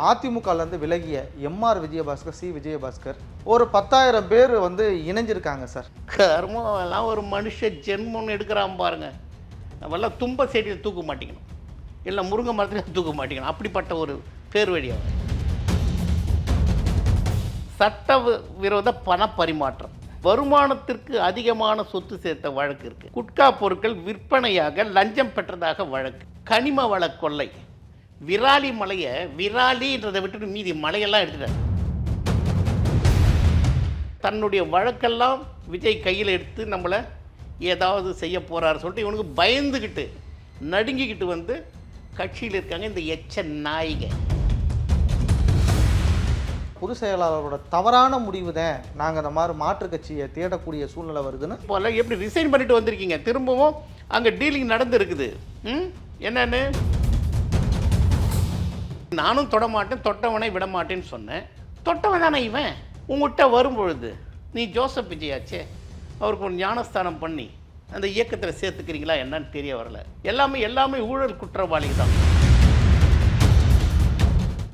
அதிமுகலேருந்து விலகிய MR Vijayabaskar, C Vijayabaskar ஒரு 10,000 பேர் வந்து இணைஞ்சிருக்காங்க சார். கர்மம் எல்லாம் ஒரு மனுஷ ஜென்மம்னு எடுக்கிறான் பாருங்க. நம்மெல்லாம் தும்ப செடியில் தூக்க மாட்டேங்கணும், இல்லை முருங்கை மரத்தில் தூக்க மாட்டேங்கணும். அப்படிப்பட்ட ஒரு பேர் வழி அவர். சட்ட விரோத பண பரிமாற்றம், வருமானத்திற்கு அதிகமான சொத்து சேர்த்த வழக்கு இருக்குது. குட்கா பொருட்கள் விற்பனையாக லஞ்சம் பெற்றதாக வழக்கு. கனிம வள கொள்ளை, விராலி மலையை விராலின்றதை விட்டுட்டு மீதி மலையெல்லாம் எடுத்துட்டார். தன்னுடைய வழக்கெல்லாம் விஜய் கையில் எடுத்து நம்மளை ஏதாவது செய்ய போகிறாரு சொல்லிட்டு இவனுக்கு பயந்துக்கிட்டு நடுங்கிக்கிட்டு வந்து கட்சியில் இருக்காங்க இந்த எச்ச நாய்க. பொதுச் செயலாளரோட தவறான முடிவு தான் நாங்கள் இந்த மாதிரி மாற்றுக் கட்சியை தேடக்கூடிய சூழ்நிலை வருதுன்னு போல எப்படி ரிசைன் பண்ணிட்டு வந்திருக்கீங்க, திரும்பவும் அங்கே டீலிங் நடந்துருக்குது. என்னன்னு நானும் தொடமாட்டேன், தொட்டவனை விட மாட்டேன்னு சொன்னேன். தொட்டவன் தானே இவன். உங்கள்கிட்ட வரும்பொழுது நீ ஜோசப் விஜயாச்சே, அவருக்கு ஒரு ஞானஸ்தானம் பண்ணி அந்த இயக்கத்தில் சேர்த்துக்கிறீங்களா என்னன்னு தெரிய வரல. எல்லாமே ஊழல் குற்றவாளி தான்.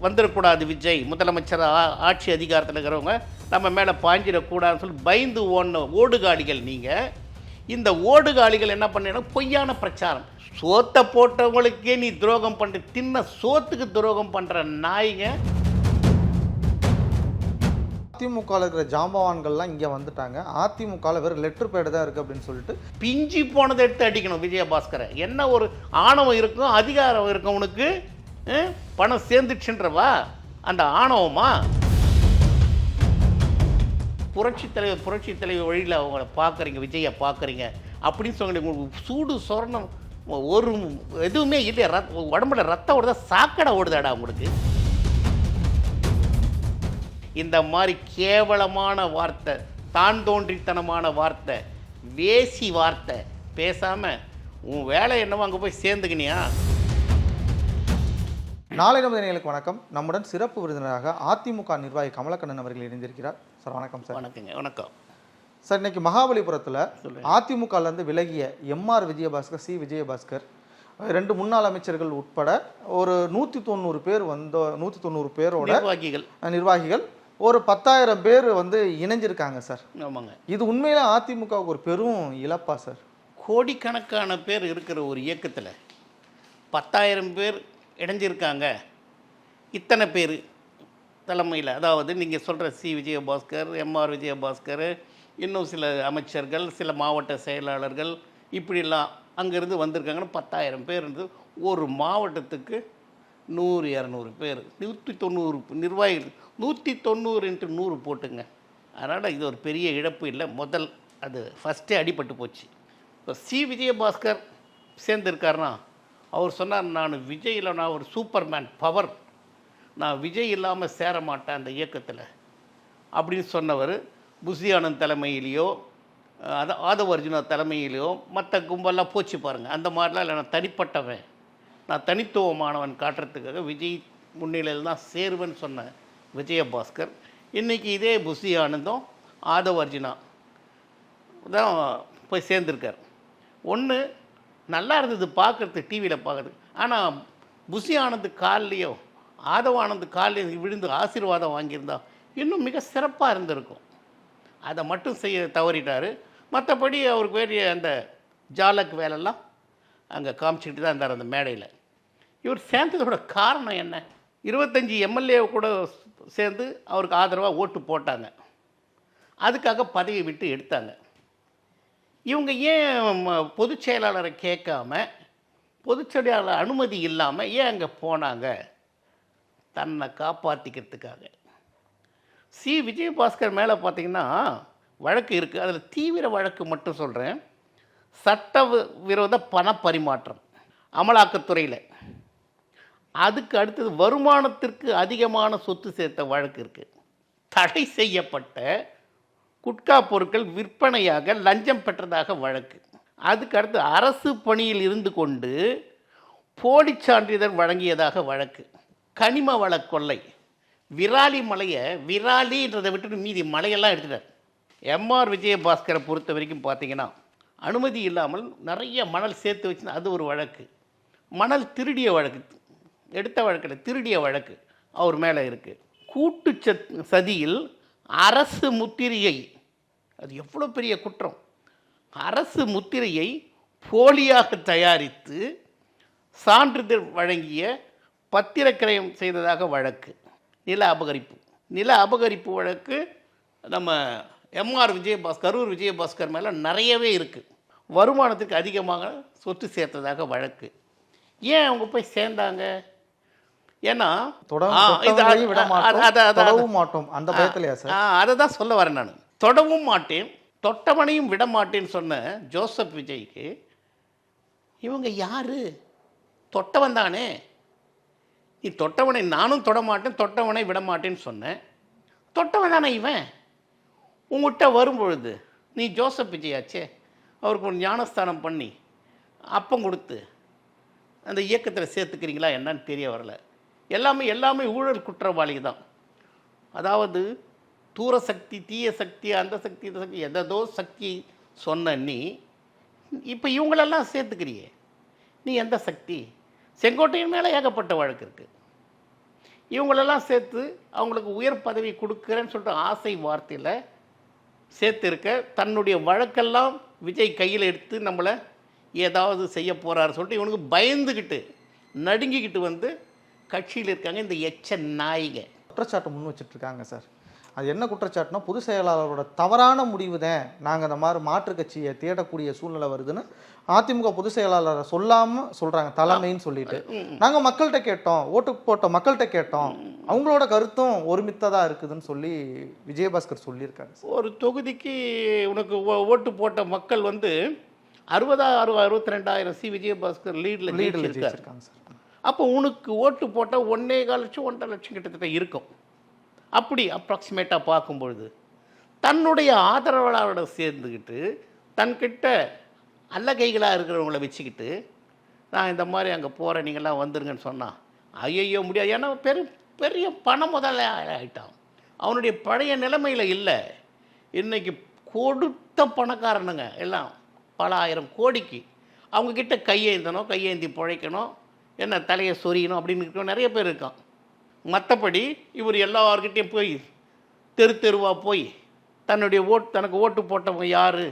வந்துடக்கூடாது விஜய் முதலமைச்சர் ஆட்சி அதிகாரத்தில் இருக்கிறவங்க நம்ம மேலே பாஞ்சிடக்கூடாதுன்னு சொல்லி பயந்து ஓடுகாலிகள் நீங்கள். இந்த ஓடுகாலிகள் என்ன பண்ணீங்கன்னா பொய்யான பிரச்சாரம். சோத்தை போட்டவங்களுக்கே நீ துரோகம் பண்ணுற, தின்ன சோத்துக்கு துரோகம் பண்ணுற நாய்ங்க. அதிமுகவில் இருக்கிற ஜாம்பவான்கள்லாம் இங்கே வந்துட்டாங்க. அதிமுகவில் வெறும் லெட்டர் பேடு தான் இருக்குது அப்படின்னு சொல்லிட்டு பிஞ்சி போனதை எடுத்து அடிக்கணும் விஜயபாஸ்கரை. என்ன ஒரு ஆணவம் இருக்கும், அதிகாரம் இருக்கும் உனக்கு. பணம் சேர்ந்துச்சுன்றவா அந்த ஆணவமா? புரட்சி தலைவர் வழியில் அவங்கள பார்க்குறீங்க, விஜயை பார்க்குறீங்க அப்படின்னு சொல்லி உங்களுக்கு சூடு சொரணம் ஒரு எதுவுமே இல்லை. உடம்புல ரத்தம் ஓடுதா, சாக்கடை ஓடுதாடா உங்களுக்கு? இந்த மாதிரி கேவலமான வார்த்தை, தான் தோன்றித்தனமான வார்த்தை, வேசி வார்த்தை பேசாமல் உன் வேலை என்னவோ அங்கே போய் சேர்ந்துக்கினியா? நாளை நமது நேயர்களுக்கு வணக்கம். நம்முடன் சிறப்பு விருந்தினராக அதிமுக நிர்வாகி கமலக்கண்ணன் அவர்கள் இணைந்திருக்கிறார். சார் வணக்கம். சார் வணக்கங்க. வணக்கம் சார். இன்னைக்கு மகாபலிபுரத்தில் அதிமுகலேருந்து விலகிய எம்ஆர் விஜயபாஸ்கர், சி விஜயபாஸ்கர் 2 முன்னாள் அமைச்சர்கள் உட்பட ஒரு 190 பேர் 190 பேரோட நிர்வாகிகள் ஒரு 10,000 பேர் வந்து இணைஞ்சிருக்காங்க சார். ஆமாங்க. இது உண்மையில அதிமுகவுக்கு ஒரு பெரும் இழப்பா சார்? கோடிக்கணக்கான பேர் இருக்கிற ஒரு இயக்கத்தில் 10,000 பேர் இணைஞ்சிருக்காங்க. இத்தனை பேர் தலைமையில், அதாவது நீங்கள் சொல்கிற சி விஜயபாஸ்கர், எம்ஆர் விஜயபாஸ்கர், இன்னும் சில அமைச்சர்கள், சில மாவட்ட செயலாளர்கள், இப்படிலாம் அங்கேருந்து வந்திருக்காங்கன்னு 10,000 பேர் இருந்து ஒரு மாவட்டத்துக்கு 100-200 பேர், 190 நிர்வாகிகள். 190 × 100 போட்டுங்க. அதனால் இது ஒரு பெரிய இழப்பு இல்லை. அது ஃபஸ்ட்டே அடிபட்டு போச்சு. இப்போ சி விஜயபாஸ்கர் சேர்ந்துருக்காருன்னா அவர் சொன்னார், நான் விஜயில் நான் ஒரு சூப்பர்மேன் பவர், நான் விஜய் இல்லாமல் சேர மாட்டேன் அந்த இயக்கத்தில் அப்படின்னு சொன்னவர். புஷி ஆனந்த் தலைமையிலையோ ஆதவ அர்ஜுனா தலைமையிலையோ மற்ற கும்பலாம் போச்சு பாருங்கள். அந்த மாதிரிலாம் இல்லை, நான் தனிப்பட்டவன், நான் தனித்துவமானவன் காட்டுறதுக்காக விஜய் முன்னிலையில் தான் சேருவேன்னு சொன்ன விஜயபாஸ்கர் இன்றைக்கி இதே புஷி ஆனந்தும் ஆதவ அர்ஜுனா தான் போய் சேர்ந்துருக்கார். ஒன்று நல்லா இருந்தது பார்க்குறது, டிவியில் பார்க்குறது. ஆனால் புஷி ஆனந்த் கால்லையோ ஆதவ ஆனந்த் கால்லையோ விழுந்து ஆசீர்வாதம் வாங்கியிருந்தா இன்னும் மிக சிறப்பாக இருந்திருக்கும். அதை மட்டும் செய்ய தவறிட்டார். மற்றபடி அவருக்கு வேண்டிய அந்த ஜாலக் வேலைலாம் அங்கே காமிச்சிக்கிட்டு தான் இருந்தார் அந்த மேடையில். இவர் சேர்ந்ததோட காரணம் என்ன? 25 எம்எல்ஏ கூட சேர்ந்து அவருக்கு ஆதரவாக ஓட்டு போட்டாங்க. அதுக்காக பதவி விட்டு எடுத்தாங்க. இவங்க ஏன் பொதுச் செயலாளரை கேட்காம, பொதுச் செயலாளர் அனுமதி இல்லாமல் ஏன் அங்கே போனாங்க? தன்னை காப்பாற்றிக்கிறதுக்காக. சி விஜயபாஸ்கர் மேலே பார்த்திங்கன்னா வழக்கு இருக்குது. அதில் தீவிர வழக்கு மட்டும் சொல்கிறேன். சட்ட விரோத பண பரிமாற்றம் அமலாக்கத்துறையில். அதுக்கு அடுத்தது வருமானத்திற்கு அதிகமான சொத்து சேர்த்த வழக்கு இருக்குது. தடை செய்யப்பட்ட குட்கா பொருட்கள் விற்பனையாக லஞ்சம் பெற்றதாக வழக்கு. அதுக்கு அடுத்து அரசு பணியில் இருந்து கொண்டு போலி சான்றிதழ் வழங்கியதாக வழக்கு. கனிம வள கொள்ளை, விராலி மலையை விராலின்றதை விட்டுட்டு மீதி மலையெல்லாம் எடுத்துட்டார். எம்ஆர் விஜயபாஸ்கரை பொறுத்த வரைக்கும் பார்த்திங்கன்னா அனுமதி இல்லாமல் நிறைய மணல் சேர்த்து வச்சு, அது ஒரு வழக்கு. மணல் திருடிய வழக்கு, எடுத்த வழக்கில் திருடிய வழக்கு, அவர் மேலே இருக்குது. கூட்டு சதியில் அரசு முத்திரையை, அது எவ்வளோ பெரிய குற்றம், அரசு முத்திரையை போலியாக தயாரித்து சான்றிதழ் வழங்கிய பத்திரக்கிரயம் செய்ததாக வழக்கு. நில அபகரிப்பு வழக்கு நம்ம எம்ஆர் விஜயபாஸ்கர், கரூர் விஜயபாஸ்கர் மேலே நிறையவே இருக்குது. வருமானத்துக்கு அதிகமாக சொத்து சேர்த்ததாக வழக்கு. ஏன் அவங்க போய் சேர்ந்தாங்க? ஏன்னா அதை தான் சொல்ல வரேன் நான். தொடவும் மாட்டேன், தொட்டவனையும் விட மாட்டேன்னு சொன்ன ஜோசப் விஜய்க்கு இவங்க யாரு? தொட்டவன் தானே. நீ தொட்டவனை நானும் தொட மாட்டேன், தொட்டவனை விட மாட்டேன்னு சொன்னேன். தொட்டவன் தானே இவன். உங்கள்கிட்ட வரும்பொழுது நீ ஜோசப் விஜயாச்சே, அவருக்கு ஒரு ஞானஸ்தானம் பண்ணி அப்பம் கொடுத்து அந்த இயக்கத்தில் சேர்த்துக்கிறீங்களா என்னன்னு தெரிய வரல. எல்லாமே ஊழல் குற்றவாளி தான். அதாவது தூர சக்தி, தீய சக்தி, அந்த சக்தி, இந்த சக்தி, எதோ சக்தி சொன்ன நீ இப்போ இவங்களெல்லாம் சேர்த்துக்கிறியே, நீ எந்த சக்தி? செங்கோட்டையின் மேலே ஏகப்பட்ட வழக்கு இருக்குது. இவங்களெல்லாம் சேர்த்து அவங்களுக்கு உயர் பதவி கொடுக்குறேன்னு சொல்லிட்டு ஆசை வார்த்தையில் சேர்த்துருக்க, தன்னுடைய வழக்கெல்லாம் விஜய் கையில் எடுத்து நம்மளை ஏதாவது செய்ய போகிறாரு சொல்லிட்டு இவனுக்கு பயந்துக்கிட்டு நடுங்கிக்கிட்டு வந்து கட்சியில் இருக்காங்க இந்த எச்ச நாய்க. குற்றச்சாட்டு முன் வச்சுட்ருக்காங்க சார். அது என்ன குற்றச்சாட்டுனா, பொதுச் செயலாளரோட தவறான முடிவு தான் நாங்கள் இந்த மாதிரி மாற்றுக் கட்சியை தேடக்கூடிய சூழ்நிலை வருதுன்னு அதிமுக பொதுச் செயலாளரை சொல்லாமல் சொல்கிறாங்க, தலைமைன்னு சொல்லிட்டு. நாங்கள் மக்கள்கிட்ட கேட்டோம், ஓட்டு போட்ட மக்கள்கிட்ட கேட்டோம், அவங்களோட கருத்தும் ஒருமித்ததாக இருக்குதுன்னு சொல்லி விஜயபாஸ்கர் சொல்லியிருக்காரு. ஒரு தொகுதிக்கு உனக்கு ஓட்டு போட்ட மக்கள் வந்து 62,000 சி விஜயபாஸ்கர் லீடில் ஜெயிச்சிருக்காங்க சார். அப்போ உனக்கு ஓட்டு போட்டால் 1.25 லட்சம் 1.5 லட்சம் கிட்டத்தட்ட இருக்கும். அப்படி அப்ராக்சிமேட்டாக பார்க்கும்பொழுது தன்னுடைய ஆதரவாளரோட சேர்ந்துக்கிட்டு தன்கிட்ட அல்ல கைகளாக இருக்கிறவங்கள வச்சுக்கிட்டு நான் இந்த மாதிரி அங்கே போகிறேன், நீங்கள்லாம் வந்துருங்கன்னு சொன்னால் ஐயோ முடியாது. ஏன்னா பெரிய பண முதலாளி ஆகிட்டான். அவனுடைய பழைய நிலைமையில் இல்லை. இன்றைக்கி கொடுத்த பணக்காரனுங்க எல்லாம் பல ஆயிரம் கோடிக்கு அவங்கக்கிட்ட கையேந்தி பிழைக்கணும், என்ன தலையை சொரியணும் அப்படின்னு இருக்க நிறைய பேர் இருக்கான். மற்றபடி இவர் எல்லார்கிட்டையும் போய் தெருவாக போய் தனக்கு ஓட்டு போட்டவங்க யார்,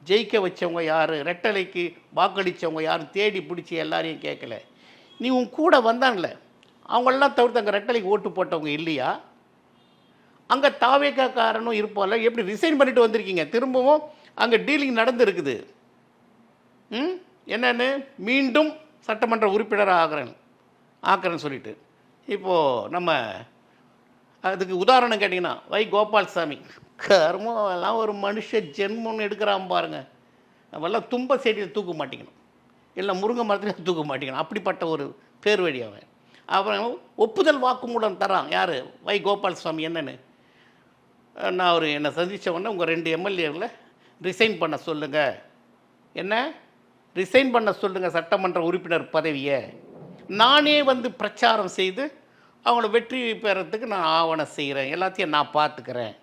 ஜெயிக்க வச்சவங்க யார், ரெட்டலைக்கு வாக்களித்தவங்க யார் தேடி பிடிச்சி எல்லாரையும் கேட்கல. நீ உன் கூட வந்தாங்களே அவங்களெல்லாம் தவிர்த்து அங்கே ரெட்டலைக்கு ஓட்டு போட்டவங்க இல்லையா? அங்கே தாவேக்காரனும் இருப்பால, எப்படி ரிசைன் பண்ணிட்டு வந்திருக்கீங்க? திரும்பவும் அங்கே டீலிங் நடந்துருக்குது. என்னென்னு மீண்டும் சட்டமன்ற உறுப்பினராக ஆக்குறேன்னு சொல்லிட்டு இப்போது நம்ம அதுக்கு உதாரணம் கேட்டிங்கன்னா வை கோபால்சாமி கர்மம் எல்லாம் ஒரு மனுஷ ஜென்மம்னு எடுக்கிறான் பாருங்க. அவெல்லாம் தும்ப செடியில் தூக்க மாட்டிக்கணும், இல்லை முருங்கை மரத்தில் தூக்க மாட்டிக்கணும். அப்படிப்பட்ட ஒரு பேர் வழி அவன். அவன் ஒப்புதல் வாக்குமூலம் தரான். யார்? வை கோபால்சாமி. என்னென்னு நான் அவர் என்னை சந்தித்த உடனே உங்கள் 2 எம்எல்ஏவில் ரிசைன் பண்ண சொல்லுங்கள். என்ன ரிசைன் பண்ண சொல்லுங்கள் சட்டமன்ற உறுப்பினர் பதவியை. நானே வந்து பிரச்சாரம் செய்து அவங்கள வெற்றி பெறத்துக்கு நான் ஆவணம் செய்கிறேன், எல்லாத்தையும் நான் பார்த்துக்கிறேன்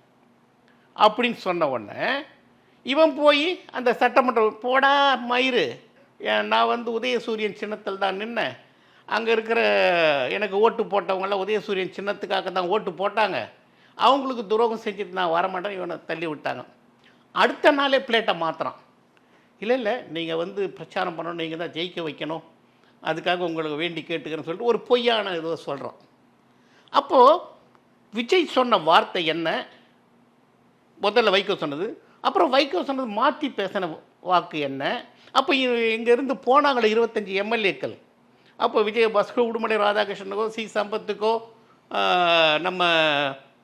அப்படின்னு சொன்ன உடனே இவன் போய் அந்த சட்டமன்ற போடா மயிறு, நான் வந்து உதயசூரியன் சின்னத்தில் தான் நின்னேன், அங்கே இருக்கிற எனக்கு ஓட்டு போட்டவங்களாம் உதயசூரியன் சின்னத்துக்காக தான் ஓட்டு போட்டாங்க, அவங்களுக்கு துரோகம் செஞ்சுட்டு நான் வரமாட்டேன், இவனை தள்ளி விட்டாங்க. அடுத்த நாளே பிளேட்டை மாற்றுறான். இல்லை நீங்கள் வந்து பிரச்சாரம் பண்ணணும், நீங்கள் தான் ஜெயிக்க வைக்கணும், அதுக்காக உங்களுக்கு வேண்டி கேட்டுக்கிறேன்னு சொல்லிட்டு ஒரு பொய்யான இதை சொல்கிறோம். அப்போது விஜய் சொன்ன வார்த்தை என்ன? முதல்ல வைகோ சொன்னது, அப்புறம் வைகோ சொன்னது மாற்றி பேசின வாக்கு என்ன? அப்போ இங்கேருந்து போனாங்களே 25 எம்எல்ஏக்கள், அப்போ விஜயபாஸ்கர், உடுமலை ராதாகிருஷ்ணனுக்கோ, சி சம்பத்துக்கோ, நம்ம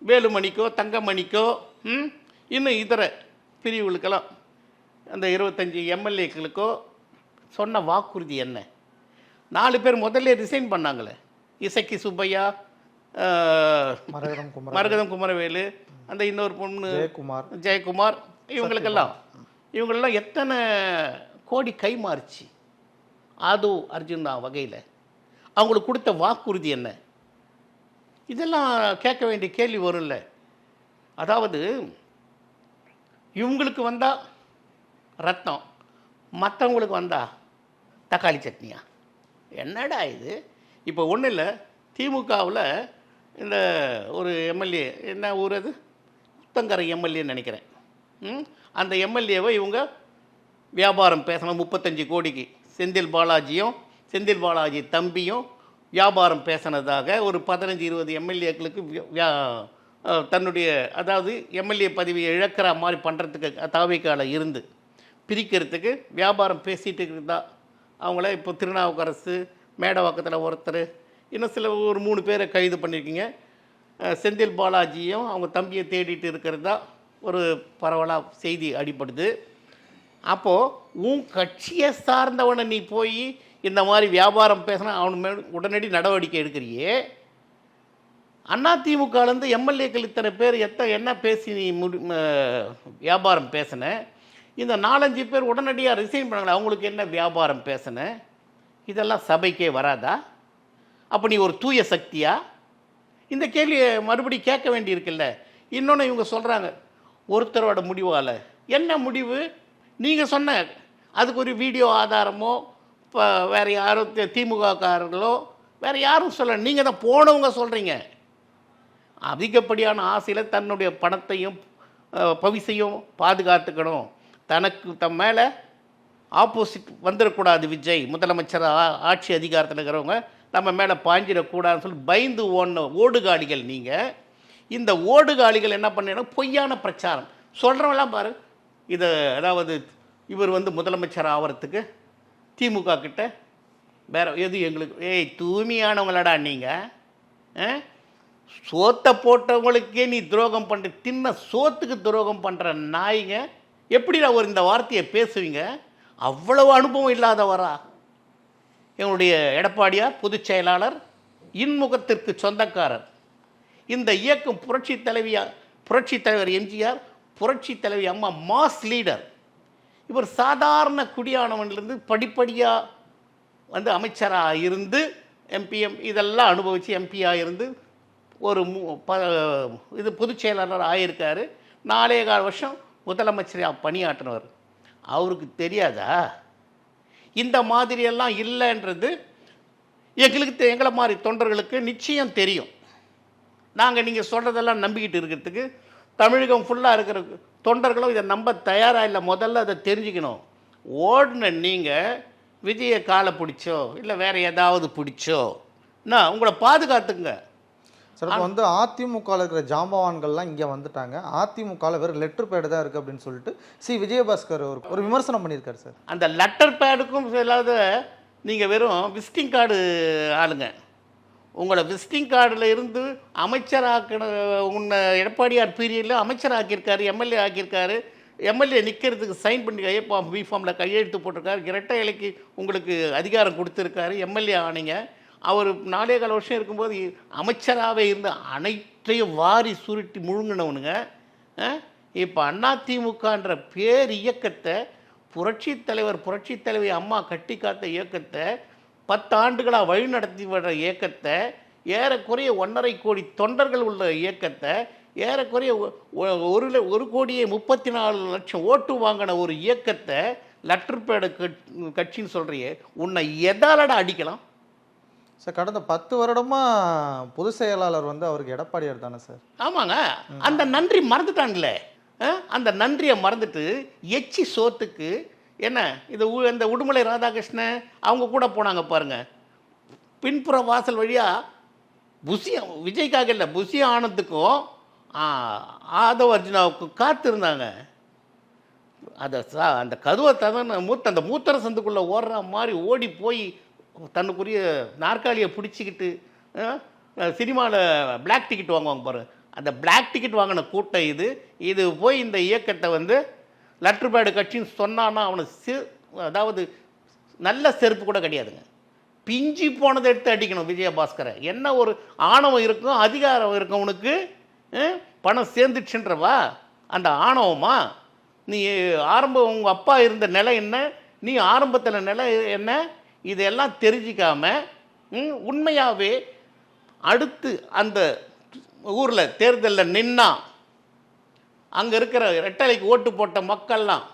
வேலுமணிக்கோ, தங்கமணிக்கோ, இன்னும் இதர பிரிவுகளுக்கெல்லாம் அந்த 25 எம்எல்ஏக்களுக்கோ சொன்ன வாக்குறுதி என்ன? 4 பேர் முதல்ல ரிசைன் பண்ணாங்களே, இசக்கி சுப்பையா, மரகதம் குமரவேலு, அந்த இன்னொரு பொண்ணு ஜெயக்குமார், இவங்களெல்லாம் எத்தனை கோடி கை மாறிச்சு. அது அர்ஜுனா வகையில் அவங்களுக்கு கொடுத்த வாக்குறுதி என்ன? இதெல்லாம் கேட்க வேண்டிய கேள்வி வரும்ல. அதாவது இவங்களுக்கு வந்தால் ரத்தம், மற்றவங்களுக்கு வந்தா தக்காளி சட்னியா? என்னடா இது? இப்போ ஒன்றும் இல்லை, திமுகவில் இந்த ஒரு எம்எல்ஏ, என்ன ஊர் அது, புத்தங்கரை எம்எல்ஏன்னு நினைக்கிறேன். அந்த எம்எல்ஏவை இவங்க வியாபாரம் பேசணும் 35 கோடிக்கு. செந்தில் பாலாஜி தம்பியும் வியாபாரம் பேசினதாக ஒரு 15-20 எம்எல்ஏக்களுக்கு தன்னுடைய, அதாவது எம்எல்ஏ பதவியை இழக்கிற மாதிரி பண்ணுறதுக்கு தாவேக்கால இருந்து பிரிக்கிறதுக்கு வியாபாரம் பேசிகிட்டு இருந்தா அவங்கள இப்போ திருநாவுக்கரசு, மேடவாக்கத்தில் ஒருத்தர், இன்னும் சில ஒரு 3 பேரை கைது பண்ணியிருக்கீங்க. செந்தில் பாலாஜியும் அவங்க தம்பியை தேடிட்டு இருக்கிறதா ஒரு பரவலாக செய்தி அடிப்படுது. அப்போது உன் கட்சியை சார்ந்தவனை நீ போய் இந்த மாதிரி வியாபாரம் பேசினா அவனு மேல் உடனடி நடவடிக்கை எடுக்கிறியே. அதிமுகலேருந்து எம்எல்ஏக்கள் இத்தனை பேர் என்ன பேசி நீ வியாபாரம் பேசின? இந்த 4-5 பேர் உடனடியாக ரிசைன் பண்ணாங்களே, அவங்களுக்கு என்ன வியாபாரம் பேசின? இதெல்லாம் சபைக்கே வராதா? அப்போ நீ ஒரு தூய சக்தியா? இந்த கேள்வியை மறுபடியும் கேட்க வேண்டியிருக்குல்ல. இன்னொன்று இவங்க சொல்கிறாங்க, ஒருத்தரோட முடிவால் என்ன முடிவு? நீங்கள் சொன்ன அதுக்கு ஒரு வீடியோ ஆதாரமோ இப்போ வேறு யாரும் திமுககாரர்களோ வேறு யாரும் சொல்ல, நீங்கள் தான் போனவங்க சொல்கிறீங்க. அதிகப்படியான ஆசையில் தன்னுடைய பணத்தையும் பவிசையும் பாதுகாத்துக்கணும், தனக்கு மேலே ஆப்போசிட் வந்துடக்கூடாது. விஜய் முதலமைச்சர் ஆட்சி அதிகாரத்தில் இருக்கிறவங்க நம்ம மேலே பாஞ்சிடக்கூடாதுன்னு சொல்லி பயந்து ஓடுகாலிகள் நீங்கள். இந்த ஓடுகாலிகள் என்ன பண்ணீங்கன்னா பொய்யான பிரச்சாரம் சொல்கிறவங்களாம் பாரு. இதை அதாவது இவர் முதலமைச்சர் ஆகிறதுக்கு திமுக கிட்ட வேறு எது எங்களுக்கு தூய்மையானவங்களடா நீங்கள், சோத்தை போட்டவங்களுக்கே நீ துரோகம் பண்ணுற, தின்ன சோத்துக்கு துரோகம் பண்ணுற நாய்ங்க, எப்படி ஒரு இந்த வார்த்தையை பேசுவீங்க? அவ்வளவு அனுபவம் இல்லாதவரா எங்களுடைய எடப்பாடியார்? பொதுச் செயலாளர், இன்முகத்திற்கு சொந்தக்காரர். இந்த இயக்கம் புரட்சி தலைவர் எம்ஜிஆர், புரட்சி தலைவி அம்மா மாஸ் லீடர். இவர் சாதாரண குடியானவன்லேருந்து படிப்படியாக அமைச்சராக இருந்து எம்பிஎம் இதெல்லாம் அனுபவித்து எம்பியாக இருந்து ஒரு இது பொதுச் செயலாளர் ஆகியிருக்காரு. 4.25 வருஷம் முதலமைச்சராக பணியாற்றினவர். அவருக்கு தெரியாதா இந்த மாதிரியெல்லாம் இல்லைன்றது? எங்களை மாதிரி தொண்டர்களுக்கு நிச்சயம் தெரியும். நாங்கள் நீங்கள் சொல்கிறதெல்லாம் நம்பிக்கிட்டு இருக்கிறதுக்கு தமிழகம் ஃபுல்லாக இருக்கிற தொண்டர்களும் இதை நம்ப தயாராக இல்லை. முதல்ல அதை தெரிஞ்சுக்கணும். ஓடுன நீங்கள் விஜயை காலை பிடிச்சோ இல்லை வேறு ஏதாவது பிடிச்சோ உங்களை பாதுகாத்துங்க. சார் இப்போ அதிமுகவில் இருக்கிற ஜாம்பவான்கள்லாம் இங்கே வந்துட்டாங்க, அதிமுகவில் வெறும் லெட்டர் பேடு தான் இருக்குது அப்படின்னு சொல்லிட்டு விஜயபாஸ்கர் ஒரு விமர்சனம் பண்ணியிருக்காரு சார். அந்த லெட்டர் பேடுக்கும் இல்லாத நீங்கள் வெறும் விசிட்டிங் கார்டு ஆளுங்க. உங்களை விசிட்டிங் கார்டில் இருந்து அமைச்சராக்கின உன்னை எடப்பாடியார் பீரியடில் அமைச்சராக்கியிருக்காரு, எம்எல்ஏ ஆக்கியிருக்காரு. எம்எல்ஏ நிற்கிறதுக்கு சைன் பண்ணி பி ஃபார்மில் கையெழுத்து போட்டிருக்காரு. இரட்டை இலைக்கு உங்களுக்கு அதிகாரம் கொடுத்துருக்காரு, எம்எல்ஏ ஆனீங்க. அவர் 4.25 வருஷம் இருக்கும்போது அமைச்சராகவே இருந்து அனைத்தையும் வாரி சுருட்டி முழுங்கினவனுங்க. இப்போ அதிமுகன்ற பேர் இயக்கத்தை, புரட்சி தலைவி அம்மா கட்டி காத்த இயக்கத்தை, 10 ஆண்டுகளாக வழிநடத்தி வர்ற இயக்கத்தை, ஏறக்குறைய 1.5 கோடி தொண்டர்கள் உள்ள இயக்கத்தை, ஏறக்குறைய 1,34 லட்சம் ஓட்டு வாங்கின ஒரு இயக்கத்தை லெட்டர் பேடு கட்சின்னு சொல்கிறியே, உன்னை எதாலடா அடிக்கலாம்? சார் கடந்த 10 வருடமாக பொதுச் செயலாளர் அவருக்கு எடப்பாடியார் தானே சார்? ஆமாங்க. அந்த நன்றி மறந்துட்டாங்களே. அந்த நன்றியை மறந்துட்டு எச்சி சோத்துக்கு என்ன இந்த உடுமலை ராதாகிருஷ்ணன் அவங்க கூட போனாங்க பாருங்கள். பின்புற வாசல் வழியாக விஜய்க்காக இல்லை, புசி ஆனந்துக்கும் ஆதவ அர்ஜுனாவுக்கும் காத்திருந்தாங்க. அந்த கதுவை அந்த மூத்தர சந்துக்குள்ளே ஓடுற மாதிரி ஓடி போய் தன்னுக்குரிய நாற்காலியை பிடிச்சிக்கிட்டு சினிமாவில் பிளாக் டிக்கெட் வாங்குவாங்க பாரு, அந்த பிளாக் டிக்கெட் வாங்கின கூட்டம் இது போய் இந்த இயக்கத்தை லெட்டர் பேடு கட்சின்னு சொன்னான்னா அவனை அதாவது நல்ல செருப்பு கூட கிடையாதுங்க. பிஞ்சி போனதை எடுத்து அடிக்கணும் விஜயபாஸ்கரை. என்ன ஒரு ஆணவம் இருக்கும், அதிகாரம் இருக்கும் உனக்கு, பணம் சேர்ந்துச்சுன்றவா அந்த ஆணவமா? நீ உங்கள் அப்பா இருந்த நிலை என்ன, நீ ஆரம்பத்தில் நிலை என்ன, இதெல்லாம் தெரிஞ்சிக்காம உண்மையாகவே அடுத்து அந்த ஊரில் தேர்தலில் நின்னா அங்கே இருக்கிற ரெட்டலைக்கு ஓட்டு போட்ட மக்கள்லாம்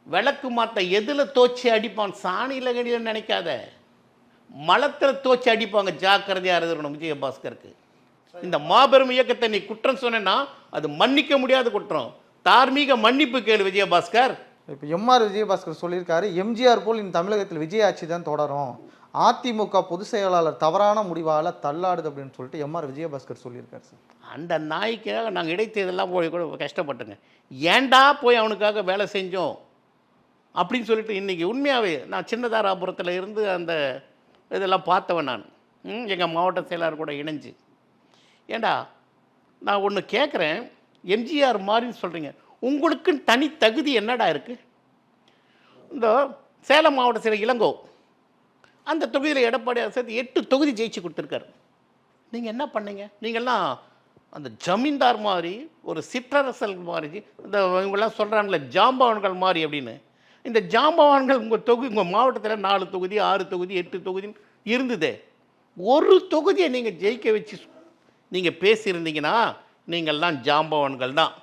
விளக்கு மாற்ற எதில் தோச்சி அடிப்பான், சாணியில் கடியில் நினைக்காத, மலத்தில் தோச்சி அடிப்பாங்க. ஜாக்கிரதையாக இருக்கணும் விஜயபாஸ்கருக்கு. இந்த மாபெரும் இயக்கத்தை நீ குற்றம் சொன்னா அது மன்னிக்க முடியாத குற்றம். தார்மீக மன்னிப்பு கேளு விஜயபாஸ்கர். இப்போ எம்ஆர் விஜயபாஸ்கர் சொல்லியிருக்காரு, எம்ஜிஆர் போல் இந்த தமிழகத்தில் விஜய் ஆட்சி தான் தொடரும், அதிமுக பொதுச் செயலாளர் தவறான முடிவால் தள்ளாடுது அப்படின்னு சொல்லிட்டு எம்ஆர் விஜயபாஸ்கர் சொல்லியிருக்காரு சார். அந்த நாய்க்காக நாங்கள் இடைத்தேர்தலாம் போய் கூட கஷ்டப்பட்டுங்க. ஏன்டா போய் அவனுக்காக வேலை செஞ்சோம் அப்படின்னு சொல்லிட்டு இன்றைக்கி உண்மையாகவே நான் சின்னதாராபுரத்தில் இருந்து அந்த இதெல்லாம் பார்த்தவன் நான், எங்கள் மாவட்ட செயலாளர் கூட இணைஞ்சு. ஏண்டா நான் ஒன்று கேட்குறேன், எம்ஜிஆர் மாதிரின்னு சொல்கிறீங்க, உங்களுக்குன்னு தனி தகுதி என்னடா இருக்குது? இந்த சேலம் மாவட்ட செயலர் இளங்கோ அந்த தொகுதியில் எடப்பாடியார் சேர்த்து 8 தொகுதி ஜெயிச்சு கொடுத்துருக்காரு. நீங்கள் என்ன பண்ணீங்க? நீங்கள்லாம் அந்த ஜமீன்தார் மாதிரி, ஒரு சிற்றரசல் மாதிரி, இந்த இவங்கெல்லாம் சொல்கிறாங்களே ஜாம்பவான்கள் மாதிரி அப்படின்னு. இந்த ஜாம்பவான்கள் உங்கள் மாவட்டத்தில் 4 தொகுதி 6 தொகுதி 8 தொகுதி இருந்ததே. ஒரு தொகுதியை நீங்கள் ஜெயிக்க வச்சு நீங்கள் பேசியிருந்தீங்கன்னா நீங்கள்லாம் ஜாம்பவான்கள் தான்.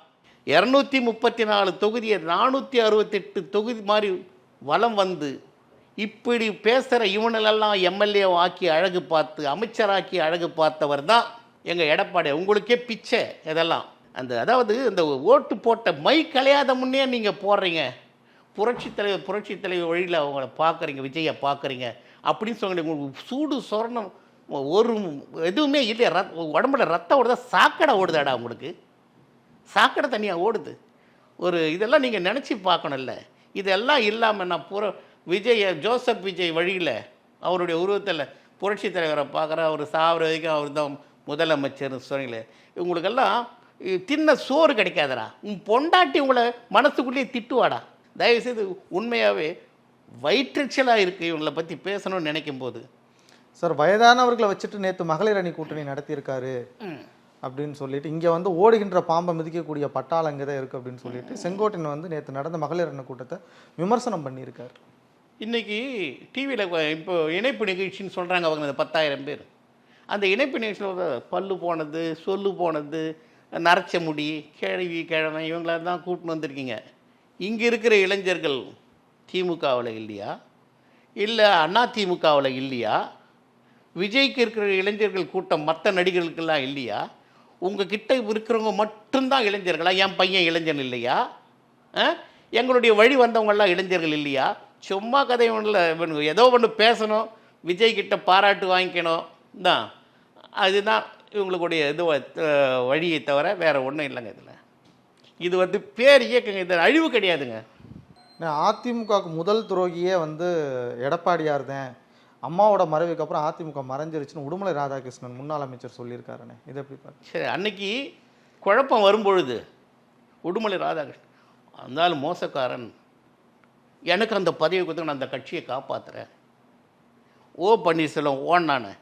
234 தொகுதியை 468 தொகுதி மாதிரி வலம் வந்து இப்படி பேசுகிற இவனெல்லாம் எம்எல்ஏ ஆக்கி அழகு பார்த்து அமைச்சராக்கி அழகு பார்த்தவர் தான் எங்கள் எடப்பாடி. உங்களுக்கே பிச்சை இதெல்லாம். அதாவது இந்த ஓட்டு போட்ட மை கலையாத முன்னே நீங்கள் போடுறீங்க. புரட்சி தலைவர் வழியில் அவங்கள பார்க்குறீங்க, விஜயை பார்க்குறீங்க அப்படின்னு சொல்லி உங்களுக்கு சூடு சொரணம் ஒரு எதுவுமே இல்லையா? உடம்புல ரத்தம் ஓடுதா? சாக்கடை ஓடுதாடா உங்களுக்கு? சாக்கடை தனியாக ஓடுது. இதெல்லாம் நீங்கள் நினச்சி பார்க்கணும்ல. இதெல்லாம் இல்லாமல் நான் ஜோசப் விஜய் வழியில் அவருடைய உருவத்தில் புரட்சி தலைவரை பார்க்குற, அவர் சாவர வரைக்கும் அவர் தான் முதலமைச்சர்னு சொன்னீங்களே. இவங்களுக்கெல்லாம் தின்ன சோறு கிடைக்காதடா. உன் பொண்டாட்டி உங்களை மனசுக்குள்ளேயே திட்டுவாடா. தயவுசெய்து உண்மையாகவே வயிற்றுச்சலாக இருக்குது இவங்களை பற்றி பேசணும்னு நினைக்கும் போது. சார், வயதானவர்களை வச்சுட்டு நேற்று மகளிர் அணி கூட்டணி நடத்தியிருக்காரு அப்படின்னு சொல்லிட்டு, இங்கே வந்து ஓடுகின்ற பாம்பை மிதிக்கக்கூடிய பட்டாளம் இங்கே தான் இருக்குது அப்படின்னு சொல்லிட்டு செங்கோட்டையன் நேற்று நடந்த மகளிர் அணி கூட்டத்தை விமர்சனம் பண்ணியிருக்காரு. இன்றைக்கி டிவியில் இப்போ இணைப்பு நிகழ்ச்சின்னு சொல்கிறாங்க அவங்க, அந்த 10,000 பேர். அந்த இணைப்பு நிகழ்ச்சியில் பல்லு போனது, சொல்லு போனது, நரைச்ச முடி, கிழவி கிழமை இவங்களாம் தான் கூப்பிட்டு வந்திருக்கீங்க. இங்கே இருக்கிற இளைஞர்கள் திமுகவில் இல்லையா? இல்லை அதிமுகவில் இல்லையா? விஜய்க்கு இருக்கிற இளைஞர்கள் கூட்டம் மற்ற நடிகர்களுக்கெல்லாம் இல்லையா? உங்கள் கிட்ட இருக்கிறவங்க மட்டும்தான் இளைஞர்களா? என் பையன் இளைஞன் இல்லையா? எங்களுடைய வழி வந்தவங்கெல்லாம் இளைஞர்கள் இல்லையா? சும்மா கதை ஒன்றில் ஏதோ ஒன்று பேசணும், விஜய்கிட்ட பாராட்டு வாங்கிக்கணும் தான். அதுதான் இவங்களுடைய வழியை தவிர வேறு ஒன்றும் இல்லைங்க. இது பேர் இயக்கங்க, இது அழிவு கிடையாதுங்க. அதிமுகவுக்கு முதல் துரோகியே எடப்பாடியார் தான். அம்மாவோட மறைவுக்கு அப்புறம் அதிமுக மறைஞ்சிருச்சுன்னு உடுமலை ராதாகிருஷ்ணன் முன்னாள் அமைச்சர் சொல்லியிருக்காருண்ணே. இதை எப்படி பார்த்து? சரி, அன்னைக்கு குழப்பம் வரும்பொழுது உடுமலை ராதாகிருஷ்ணன் அந்தாலும் மோசக்காரன், எனக்கு அந்த பதவி கொடுத்து நான் அந்த கட்சியை காப்பாற்றுறேன், ஓ பன்னீர்செல்வம் ஓடினானே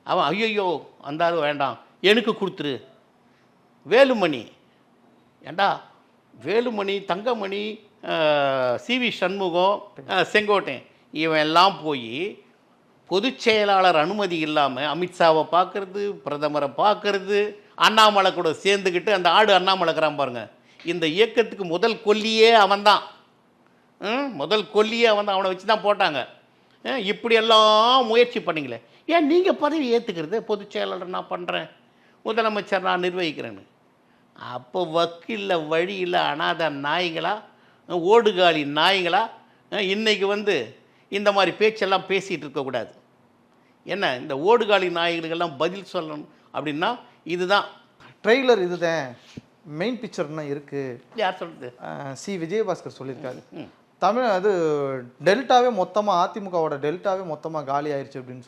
அவன், ஐயோ அந்தாலும் வேண்டாம் எனக்கு கொடுத்துரு. வேலுமணி, ஏண்டா வேலுமணி, தங்கமணி, சிவி சண்முகம், செங்கோட்டையன் இவன் எல்லாம் போய் பொதுச் செயலாளர் அனுமதி இல்லாமல் அமித்ஷாவை பார்க்குறது, பிரதமரை பார்க்குறது, அண்ணாமலை கூட சேர்ந்துக்கிட்டு அந்த ஆடு அண்ணாமலைக்கிறான் பாருங்க. இந்த இயக்கத்துக்கு முதல் கொல்லியே அவன்தான். முதல் கொல்லியே அவன்தான். அவனை வச்சு தான் போட்டாங்க. இப்படியெல்லாம் முயற்சி பண்ணிங்களே, ஏன் நீங்கள் பதவி ஏற்றுக்கிறது? பொதுச் செயலாளர் நான் பண்ணுறேன், முதலமைச்சர் நான் நிர்வகிக்கிறேன்னு. அப்போ வக்கீல்ல வழியில் அனாத நாய்களா, ஓடுகாலி நாய்களா இன்றைக்கி இந்த மாதிரி பேச்செல்லாம் பேசிகிட்டு இருக்கக்கூடாது. என்ன இந்த ஓடுகாலி நாய்களுக்கெல்லாம் பதில் சொல்லணும் அப்படின்னா இதுதான் ட்ரெய்லர், இதுதான் மெயின் பிக்சர்னா இருக்குது. யார் சொல்கிறது? சி விஜயபாஸ்கர் சொல்லியிருக்காரு. அது டெல்டாவே மொத்தமாக, அதிமுகவோட டெல்டாவே மொத்தமாக காலி ஆயிடுச்சு அப்படின்னு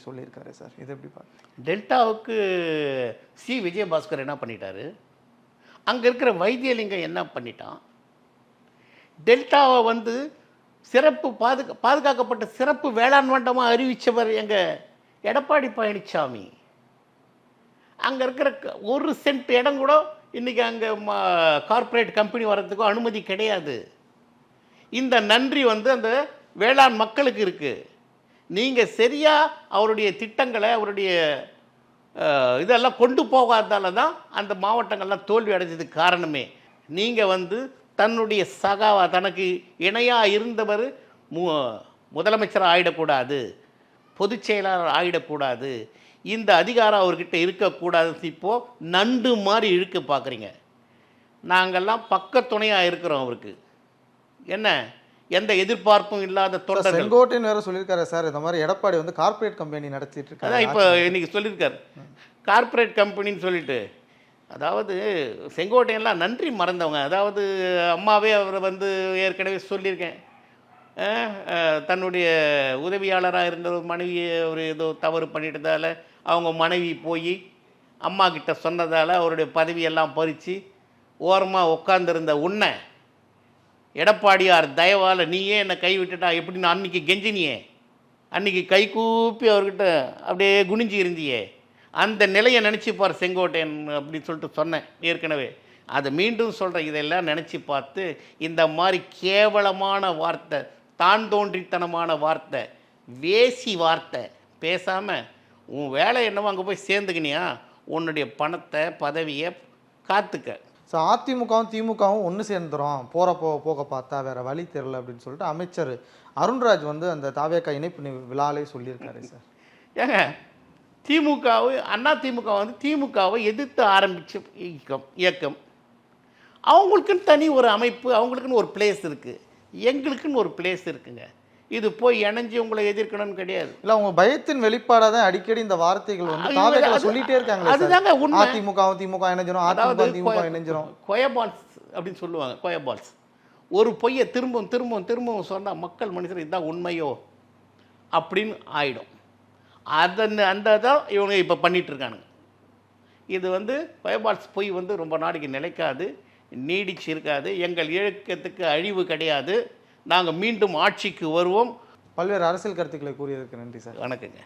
சொல்லியிருக்காரு சார். இது எப்படி பார்த்து? டெல்டாவுக்கு சி விஜயபாஸ்கர் என்ன பண்ணிட்டாரு? அங்கே இருக்கிற வைத்தியலிங்கம் என்ன பண்ணிட்டான்? டெல்டாவை சிறப்பு பாதுகாக்கப்பட்ட சிறப்பு வேளாண் மண்டலமாக அறிவித்தவர் எங்கள் எடப்பாடி பழனிசாமி. அங்கே இருக்கிற 1 சென்ட் இடம் கூட இன்றைக்கி அங்கே கார்ப்பரேட் கம்பெனி வர்றதுக்கும் அனுமதி கிடையாது. இந்த நன்றி அந்த வேளாண் மக்களுக்கு இருக்குது. நீங்கள் சரியாக அவருடைய திட்டங்களை, அவருடைய இதெல்லாம் கொண்டு போகாததால தான் அந்த மாவட்டங்கள்லாம் தோல்வி அடைஞ்சதுக்கு காரணமே. நீங்கள் தன்னுடைய சகாவா, தனக்கு இணையாக இருந்தவர் முதலமைச்சர் ஆகிடக்கூடாது, பொதுச் செயலாளர் ஆகிடக்கூடாது, இந்த அதிகாரம் அவர்கிட்ட இருக்கக்கூடாது. இப்போது நண்டு மாதிரி இழுக்க பார்க்குறீங்க. நாங்கள்லாம் பக்கத்துணையாக இருக்கிறோம் அவருக்கு. என்ன எந்த எதிர்பார்ப்பும் இல்லாத தொண்டர்கள். செங்கோட்டையன் வேற சொல்லியிருக்காரு சார், இந்த மாதிரி எடப்பாடி வந்து கார்ப்பரேட் கம்பெனி நடத்திட்டு இருக்காரு. அதான் இப்போ இன்றைக்கி சொல்லியிருக்காரு கார்ப்பரேட் கம்பெனின்னு சொல்லிட்டு. அதாவது செங்கோட்டையெல்லாம் நன்றி மறந்தவங்க. அதாவது அம்மாவே அவரை வந்து ஏற்கனவே சொல்லியிருக்கேன், தன்னுடைய உதவியாளராக இருந்த ஒரு மனைவியை ஒரு ஏதோ தவறு பண்ணிட்டதால் அவங்க மனைவி போய் அம்மா கிட்ட சொன்னதால் அவருடைய பதவியெல்லாம் பறித்து ஓரமாக உட்காந்துருந்த உன்னை எடப்பாடியார் தயவால் நீயே என்னை கை விட்டுட்டா எப்படின்னு அன்றைக்கி கெஞ்சினியே, அன்றைக்கி கை கூப்பி அவர்கிட்ட அப்படியே குனிஞ்சி இருந்தியே, அந்த நிலையை நினச்சிப்பார் செங்கோட்டையன் அப்படின்னு சொல்லிட்டு சொன்னேன் ஏற்கனவே. அதை மீண்டும் சொல்கிறேன். இதெல்லாம் நினச்சி பார்த்து இந்த மாதிரி கேவலமான வார்த்தை, தான் தோன்றித்தனமான வார்த்தை, வேசி வார்த்தை பேசாமல் உன் வேலை என்னவோ அங்கே போய் சேர்ந்துக்கினியா, உன்னுடைய பணத்தை பதவியை காத்துக்க. ஸோ அதிமுகவும் திமுகவும் ஒன்று சேர்ந்துடும் போக பார்த்தா வேற வழி தெரியல அப்படின்னு சொல்லிட்டு அமைச்சர் அருண்ராஜ் வந்து அந்த தாவேக்கா இணைப்பு விழாலே சொல்லியிருக்காரு சார். ஏங்க திமுக வந்து திமுகவை எதிர்த்து ஆரம்பித்த இயக்கம். அவங்களுக்குன்னு தனி ஒரு அமைப்பு, அவங்களுக்குன்னு ஒரு பிளேஸ் இருக்குது, எங்களுக்குன்னு ஒரு பிளேஸ் இருக்குங்க. இது போய் இணைஞ்சி உங்களை எதிர்க்கணும்னு கிடையாது. இல்லை, அவங்க பயத்தின் வெளிப்பாடாக தான் அடிக்கடி இந்த வார்த்தைகள் வந்து தாவேக்கா சொல்லிட்டே இருக்காங்க. அதுதாங்க உண்மை. அதிமுகவும் திமுக இணைஞ்சிரும், அதிமுக திமுக இணைஞ்சிரும், கொயபால்ஸ் அப்படின்னு சொல்லுவாங்க. கொயபால்ஸ் ஒரு பொய்யை திரும்பவும் திரும்பவும் திரும்பவும் சொன்னால் மக்கள் மனுஷர் இதுதான் உண்மையோ அப்படின்னு ஆயிடும். அந்த தான் இவங்க இப்போ பண்ணிகிட்ருக்கானுங்க. இது வந்து கொயபால்ஸ் பொய் வந்து ரொம்ப நாளைக்கு நிலைக்காது, நீடிச்சு இருக்காது. எங்கள் இயக்கத்துக்கு அழிவு கிடையாது. நாங்கள் மீண்டும் ஆட்சிக்கு வருவோம். பல்வேறு அரசியல் கருத்துக்களை கூறியதற்கு நன்றி சார். வணக்கங்க.